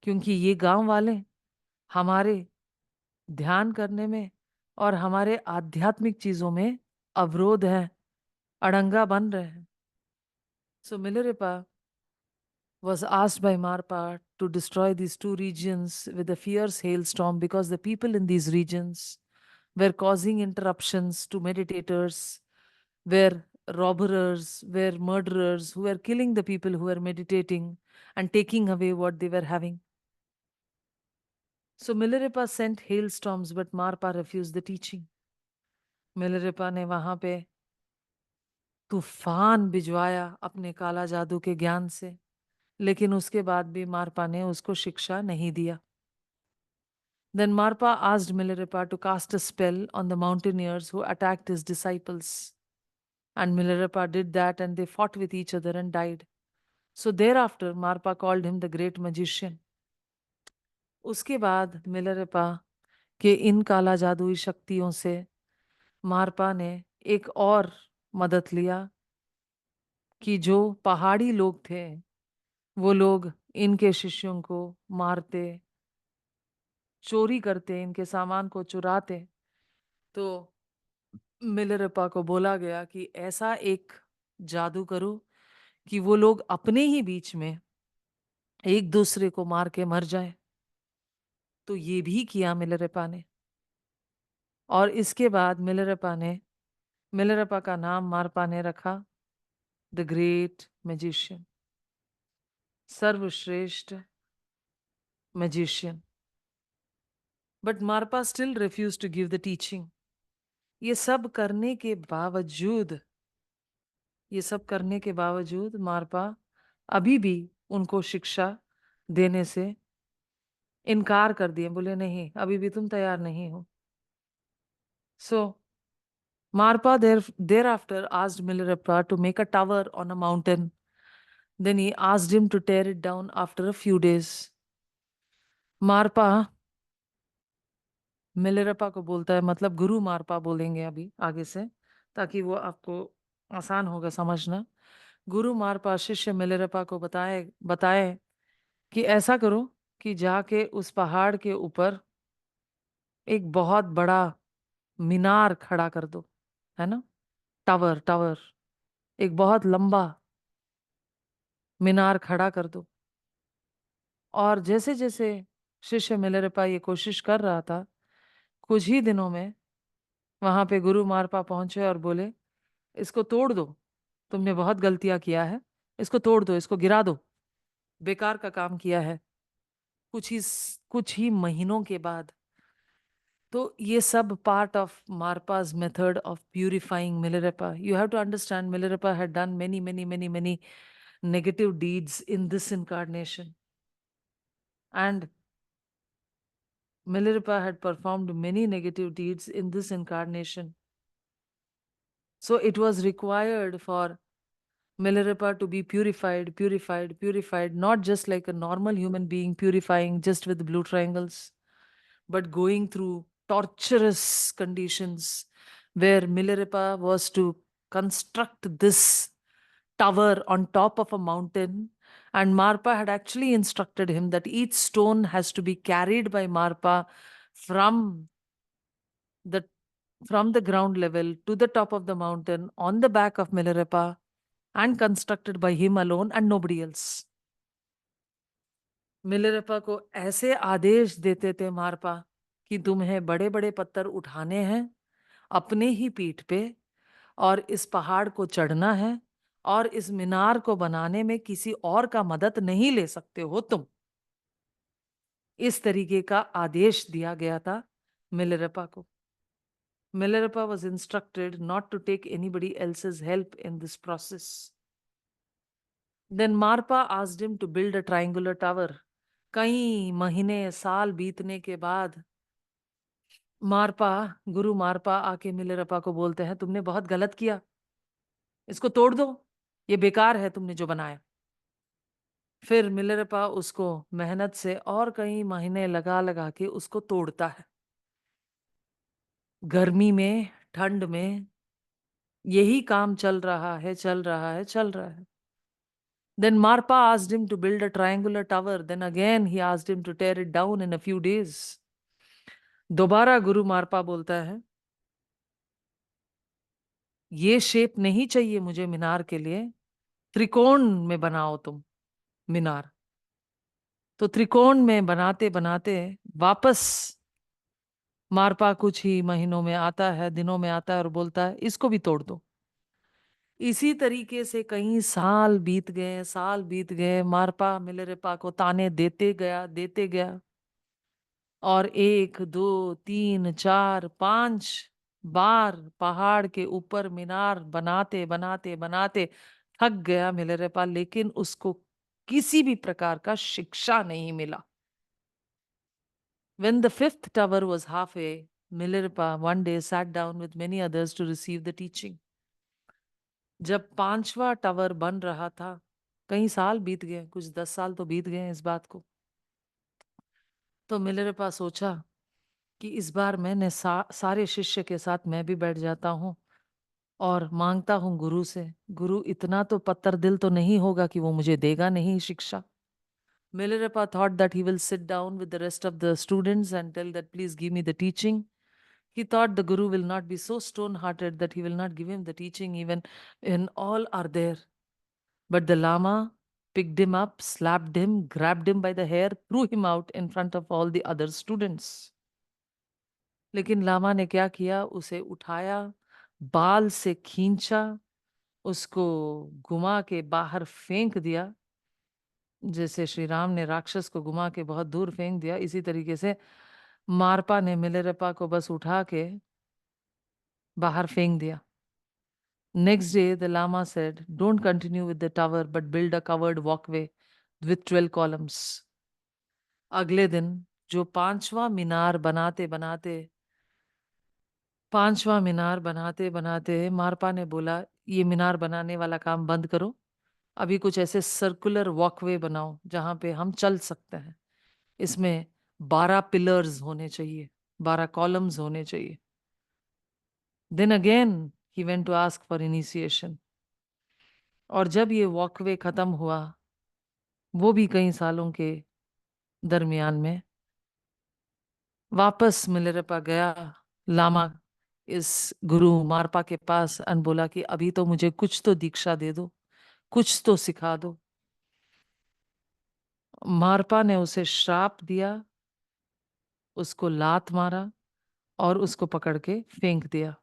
[SPEAKER 1] क्योंकि ये गांव वाले हमारे ध्यान करने में और हमारे आध्यात्मिक चीजों में अवरोध है, अड़ंगा बन रहे हैं. So Milarepa was asked by Marpa to destroy these two regions with a fierce hailstorm because the people in these regions were causing interruptions to meditators, were robbers, were murderers who were killing the people who were meditating and taking away what they were having. So Milarepa sent hailstorms, but Marpa refused the teaching. Milarepa ने वहां पे तूफान भिजवाया अपने काला जादू के ज्ञान से, लेकिन उसके बाद भी मारपा ने उसको शिक्षा नहीं दिया. Then Marpa asked Milarepa to cast a spell on the mountaineers who attacked his disciples. And Milarepa did that, and they fought with each other and died. So thereafter, Marpa called him the great magician. उसके बाद Milarepa के इन काला जादुई शक्तियों से मारपा ने एक और मदद लिया कि जो पहाड़ी लोग थे वो लोग इनके शिष्यों को मारते, चोरी करते, इनके सामान को चुराते. तो मिलरेपा को बोला गया कि ऐसा एक जादू करो कि वो लोग अपने ही बीच में एक दूसरे को मार के मर जाए. तो ये भी किया मिलरेपा ने. और इसके बाद मिलरेपा का नाम मारपा ने रखा द ग्रेट मैजिशियन, सर्वश्रेष्ठ magician. But Marpa still refuse to give the teaching. ये सब करने के बावजूद मारपा अभी भी उनको शिक्षा देने से इनकार कर दिए. बोले नहीं, अभी भी तुम तैयार नहीं हो. So Marpa thereafter asked Milarepa to make a tower on a mountain. Then he asked him to tear it down after a few days. मारपा मिलरेपा को बोलता है, मतलब गुरु मारपा बोलेंगे अभी आगे से ताकि वो आपको आसान होगा समझना. गुरु मारपा शिष्य मिलरेपा को बताए कि ऐसा करो कि जाके उस पहाड़ के ऊपर एक बहुत बड़ा मीनार खड़ा कर दो, है ना, टावर, एक बहुत लंबा मीनार खड़ा कर दो. और जैसे जैसे शिष्य मिलरेपा ये कोशिश कर रहा था, कुछ ही दिनों में वहां पे गुरु मारपा पहुंचे और बोले, इसको तोड़ दो, तुमने बहुत गलतियां किया है, इसको तोड़ दो, इसको गिरा दो, बेकार का काम किया है. कुछ ही कुछ ही महीनों के बाद. तो ये सब part of Marpa's method of purifying Milarepa. You have to understand Milarepa had done many negative deeds in this incarnation, and Milarepa had performed many negative deeds in this incarnation. So it was required for Milarepa to be purified, not just like a normal human being purifying just with blue triangles, but going through torturous conditions where Milarepa was to construct this tower on top of a mountain. And Marpa had actually instructed him that each stone has to be carried by Marpa from the ground level to the top of the mountain on the back of Milarepa, and constructed by him alone and nobody else. Milarepa को ऐसे आदेश देते थे मारपा कि तुम्हें बड़े बड़े पत्थर उठाने हैं अपने ही पीठ पे, और इस पहाड़ को चढ़ना है, और इस मीनार को बनाने में किसी और का मदद नहीं ले सकते हो तुम. इस तरीके का आदेश दिया गया था मिलरेपा को. Milarepa was instructed not to take anybody else's help in this process. Then Marpa asked him to build a triangular tower. कई महीने साल बीतने के बाद गुरु मारपा आके मिलरेपा को बोलते हैं, तुमने बहुत गलत किया, इसको तोड़ दो, ये बेकार है तुमने जो बनाया. फिर मिलरेपा उसको मेहनत से और कई महीने लगा के उसको तोड़ता है. गर्मी में, ठंड में यही काम चल रहा है. Then Marpa asked him to build a triangular tower. Then again he asked him to tear it down in a few days. दोबारा गुरु मारपा बोलता है, ये शेप नहीं चाहिए मुझे मीनार के लिए, त्रिकोण में बनाओ तुम मीनार। तो त्रिकोण में बनाते बनाते वापस मारपा कुछ ही महीनों में आता है, दिनों में आता है और बोलता है इसको भी तोड़ दो। इसी तरीके से कई साल बीत गए, साल बीत गए, मारपा मिलरेपा को ताने देते गया। और 1 2 3 4 5 बार पहाड़ के ऊपर मीनार बनाते बनाते बनाते थक गया मिलरेपा, लेकिन उसको किसी भी प्रकार का शिक्षा नहीं मिला। When the fifth tower was halfway, Milarepa one day sat down with many others to receive the teaching. जब पांचवा टावर बन रहा था, कई साल बीत गए, कुछ 10 साल तो बीत गए इस बात को, तो मिलरेपा सोचा कि इस बार मैंने सारे शिष्य के साथ मैं भी बैठ जाता हूँ और मांगता हूँ गुरु से। गुरु इतना तो पत्थर दिल तो नहीं होगा कि वो मुझे देगा नहीं शिक्षा। Milarepa thought that he will sit down with the rest of the students and tell that please give me the teaching. He thought the guru will not be so stone-hearted that he will not give him the teaching even when all are there. But the Lama picked him up, slapped him, grabbed him by the hair, threw him out in front of all the other students. लेकिन लामा ने क्या किया, उसे उठाया, बाल से खींचा, उसको घुमा के बाहर फेंक दिया। जैसे श्री राम ने राक्षस को घुमा के बहुत दूर फेंक दिया, इसी तरीके से मारपा ने मिलरेपा को बस उठा के बाहर फेंक दिया। Next day, the Lama said, don't continue with the tower, but build a covered walkway with 12 columns. अगले दिन जो पांचवा मीनार बनाते बनाते मारपा ने बोला, ये मीनार बनाने वाला काम बंद करो, अभी कुछ ऐसे सर्कुलर वॉकवे बनाओ जहां पे हम चल सकते हैं। इसमें 12 पिलर्स होने चाहिए, 12 कॉलम्स होने चाहिए। Then again he went to ask for initiation. और जब ये वॉकवे खत्म हुआ, वो भी कई सालों के दरमियान में, वापस मिलरेपा गया लामा इस गुरु मारपा के पास और बोला कि अभी तो मुझे कुछ तो दीक्षा दे दो, कुछ तो सिखा दो। मारपा ने उसे श्राप दिया, उसको लात मारा और उसको पकड़ के फेंक दिया।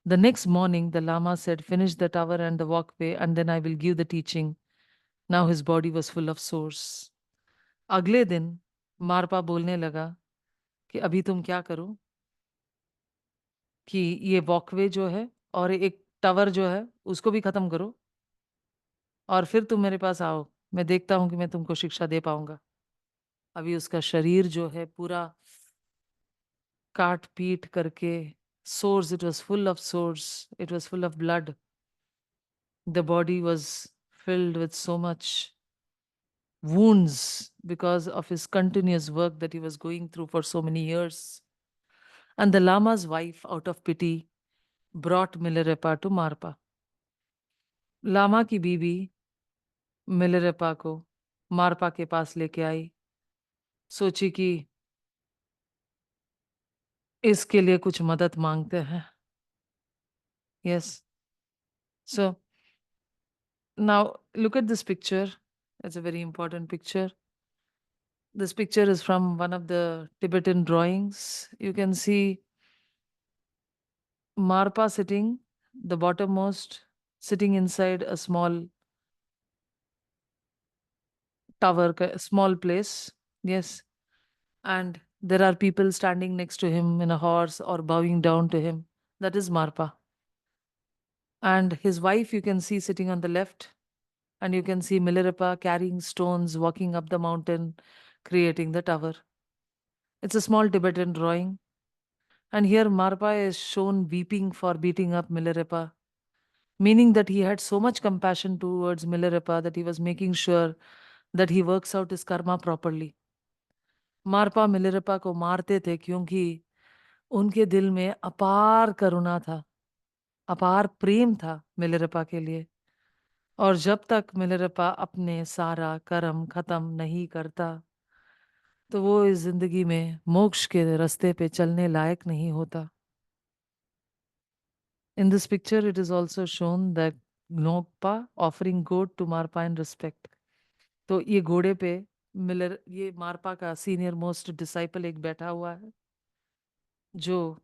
[SPEAKER 1] The next morning, the Lama said, finish the tower and the walkway, and then I will give the teaching. Now his body was full of sores. अगले दिन मारपा बोलने लगा कि अभी तुम क्या करो कि ये वॉकवे जो है और एक टावर जो है उसको भी खत्म करो, और फिर तुम मेरे पास आओ, मैं देखता हूं कि मैं तुमको शिक्षा दे पाऊंगा। अभी उसका शरीर जो है पूरा काट पीट करके, sores, it was full of sores, it was full of blood. The body was filled with so much wounds because of his continuous work that he was going through for so many years. And the Lama's wife, out of pity, brought Milarepa to Marpa. Lama की बीवी Milarepa को मारपा के पास लेके आई, सोची कि इसके लिए कुछ मदद मांगते हैं। Yes, so now look at this picture, it's a very important picture. This picture is from one of the Tibetan drawings. You can see Marpa sitting, the bottommost, sitting inside a small tower, small place. Yes. And there are people standing next to him in a horse or bowing down to him. That is Marpa. And his wife, you can see sitting on the left. And you can see Milarepa carrying stones, walking up the mountain, creating the tower. It's a small Tibetan drawing. And here Marpa is shown weeping for beating up Milarepa, meaning that he had so much compassion towards Milarepa that he was making sure that he works out his karma properly. मारपा Milarepa को मारते थे क्योंकि उनके दिल में अपार करुणा था, अपार प्रेम था मिलरेपा के लिए। और जब तक मिलरेपा अपने सारा कर्म खत्म नहीं करता, तो वो इस जिंदगी में मोक्ष के रास्ते पे चलने लायक नहीं होता। In this picture, it is also shown that Gnokpa offering goat to Marpa in respect. तो ये घोड़े पे मिलर ये मारपा का सीनियर मोस्ट डिसाइपल एक बैठा हुआ है जो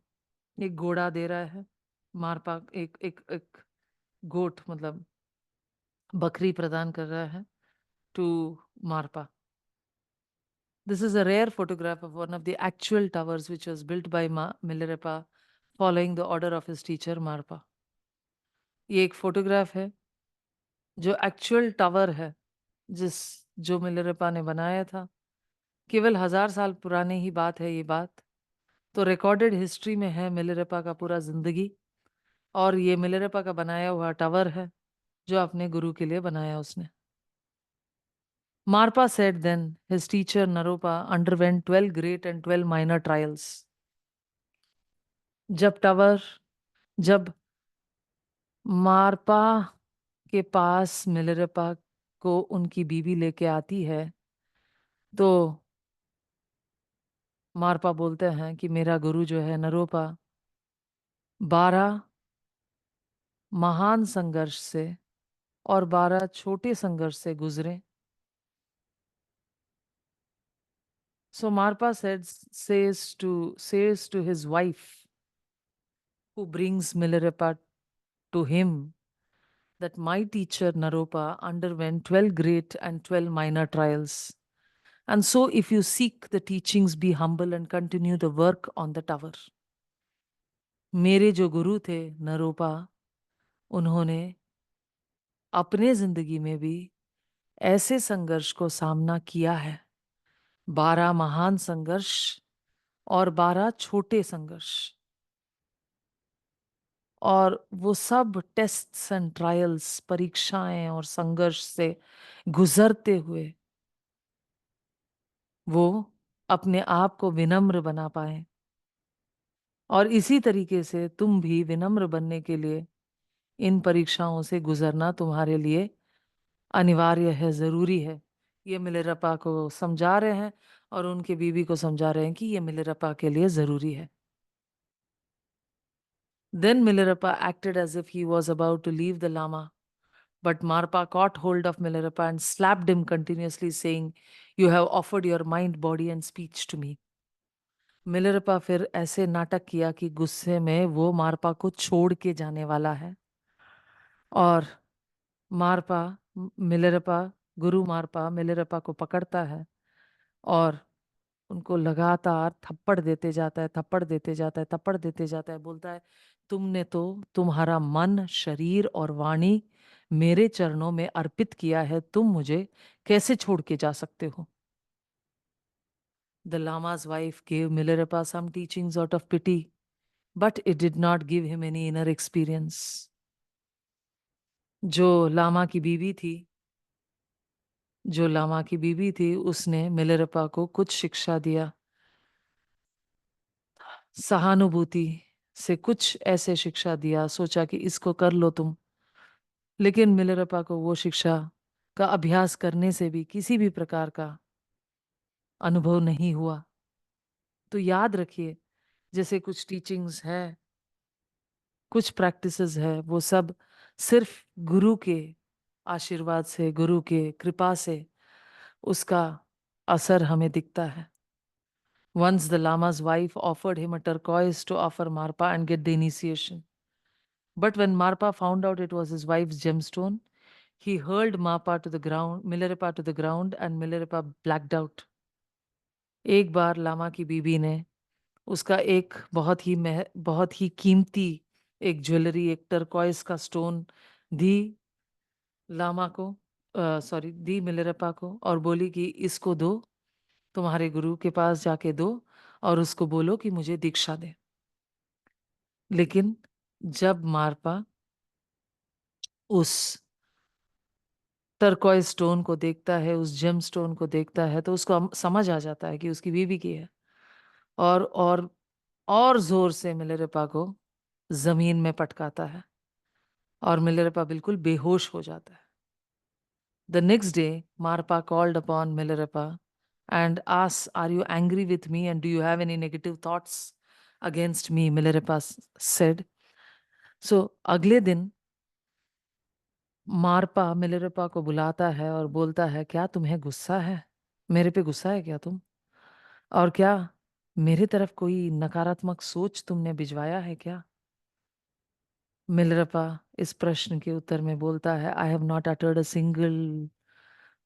[SPEAKER 1] एक घोड़ा दे रहा है। मारपा एक एक एक गोट मतलब बकरी प्रदान कर रहा है टू मारपा। This is a rare photograph of one of the actual towers which was built by Milarepa following the order of his teacher Marpa. ये एक फोटोग्राफ है जो एक्चुअल टावर है जिस जो मिलरेपा ने बनाया था। केवल 1000 साल पुराने ही बात है ये बात। तो रिकॉर्डेड हिस्ट्री में है मिलरेपा का पूरा जिंदगी, और ये मिलरेपा का बनाया हुआ टावर है जो अपने गुरु के लिए बनाया उसने। Marpa said then his teacher Naropa underwent 12 great and 12 minor trials. जब मारपा के पास मिलरेपा को उनकी बीवी लेके आती है तो मारपा बोलते हैं कि मेरा गुरु जो है नरोपा 12 महान संघर्ष से और 12 छोटे संघर्ष से गुजरे। So Marpa says to his wife who brings Milarepa to him that my teacher Naropa underwent 12 great and 12 minor trials. And so if you seek the teachings, be humble and continue the work on the tower. मेरे जो गुरु थे नरोपा, उन्होंने अपने जिंदगी में भी ऐसे संघर्ष को सामना किया है, 12 महान संघर्ष और 12 छोटे संघर्ष, और वो सब टेस्ट्स एंड ट्रायल्स, परीक्षाएं और संघर्ष से गुजरते हुए वो अपने आप को विनम्र बना पाए। और इसी तरीके से तुम भी विनम्र बनने के लिए इन परीक्षाओं से गुजरना तुम्हारे लिए अनिवार्य है, जरूरी है। ये मिलरेपा को समझा रहे हैं और उनके बीवी को समझा रहे हैं कि ये मिलरेपा के लिए जरूरी है। Then Milarepa acted as if he was about to leave the Lama, but Marpa caught hold of Milarepa and slapped him continuously, saying, "You have offered your mind, body, and speech to me." Milarepa फिर ऐसे नाटक किया कि गुस्से में वो मारपा को छोड़ के जाने वाला है, और मारपा मिलरेपा गुरु मारपा मिलरेपा को पकड़ता है और उनको लगातार थप्पड़ देते जाता है, थप्पड़ देते जाता है, थप्पड़ देते जाता है। बोलता है, तुमने तो तुम्हारा मन, शरीर और वाणी मेरे चरणों में अर्पित किया है, तुम मुझे कैसे छोड़ के जा सकते हो? The Lama's wife gave Milarepa some teachings out of pity, but it did not give him any inner experience. जो लामा की बीवी थी जो लामा की बीवी थी उसने मिलरेपा को कुछ शिक्षा दिया, सहानुभूति से कुछ ऐसे शिक्षा दिया, सोचा कि इसको कर लो तुम। लेकिन मिलरेपा को वो शिक्षा का अभ्यास करने से भी किसी भी प्रकार का अनुभव नहीं हुआ। तो याद रखिए, जैसे कुछ टीचिंग्स है, कुछ प्रैक्टिसेस है, वो सब सिर्फ गुरु के आशीर्वाद से, गुरु के कृपा से उसका असर हमें दिखता है। Once the Lama's wife offered him a turquoise to offer Marpa and get the initiation. But when Marpa found out it was his wife's gemstone, he hurled Milarepa to the ground, and Milarepa blacked out. एक बार लामा की बीबी ने उसका एक बहुत ही कीमती एक jewellery, एक turquoise का स्टोन दी लामा को, दी मिलरेपा को, और बोली कि इसको दो, तुम्हारे गुरु के पास जाके दो और उसको बोलो कि मुझे दीक्षा दे। लेकिन जब मारपा उस टर्कॉइस स्टोन को देखता है, उस जेम स्टोन को देखता है, तो उसको समझ आ जाता है कि उसकी बीवी की है, और और जोर से मिलरेपा को जमीन में पटकाता है और मिलरेपा बिल्कुल बेहोश हो जाता है। The next day, Marpa called upon Milarepa and asks, "Are you angry with me and do you have any negative thoughts against me?" Milarepa said. So अगले दिन मारपा मिलारेपा को बुलाता है और बोलता है, "क्या तुम्हें गुस्सा है? मेरे पे गुस्सा है क्या तुम? और क्या मेरी तरफ कोई नकारात्मक सोच तुमने भिजवाया है क्या?" मिलारेपा इस प्रश्न के उत्तर में बोलता है, "I have not uttered a single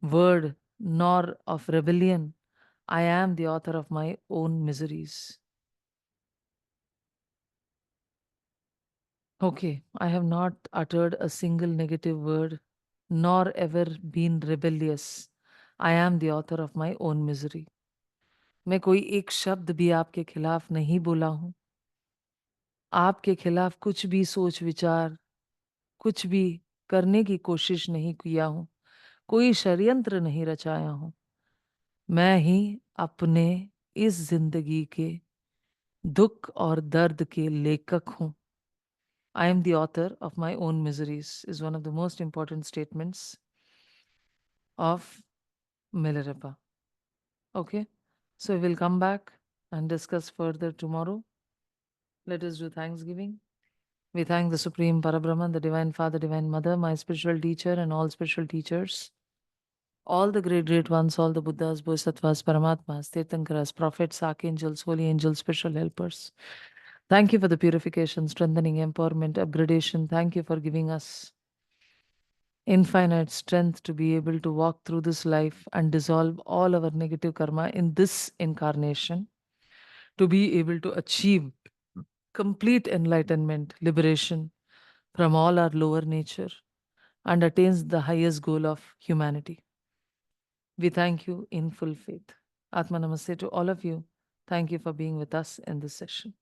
[SPEAKER 1] word nor of rebellion. I am the author of my own miseries." Okay, I have not uttered a single negative word nor ever been rebellious. I am the author of my own misery. मैं कोई एक शब्द भी आपके खिलाफ नहीं बोला हूँ। आपके खिलाफ कुछ भी सोच विचार, कुछ भी करने की कोशिश नहीं किया हूँ। कोई षड्यंत्र नहीं रचाया हूँ। मैं ही अपने इस ज़िंदगी के दुःख और दर्द के लेखक हूँ। I am the author of my own miseries is one of the most important statements of Milarepa. Okay, so we'll come back and discuss further tomorrow. Let us do Thanksgiving. We thank the Supreme Parabrahman, the Divine Father, Divine Mother, my spiritual teacher, and all spiritual teachers, all the great, great ones, all the Buddhas, Bodhisattvas, Paramatmas, Tirthankaras, prophets, archangels, holy angels, spiritual helpers. Thank you for the purification, strengthening, empowerment, upgradation. Thank you for giving us infinite strength to be able to walk through this life and dissolve all our negative karma in this incarnation, to be able to achieve complete enlightenment, liberation from all our lower nature, and attains the highest goal of humanity. We thank you in full faith. Atma Namaste to all of you. Thank you for being with us in this session.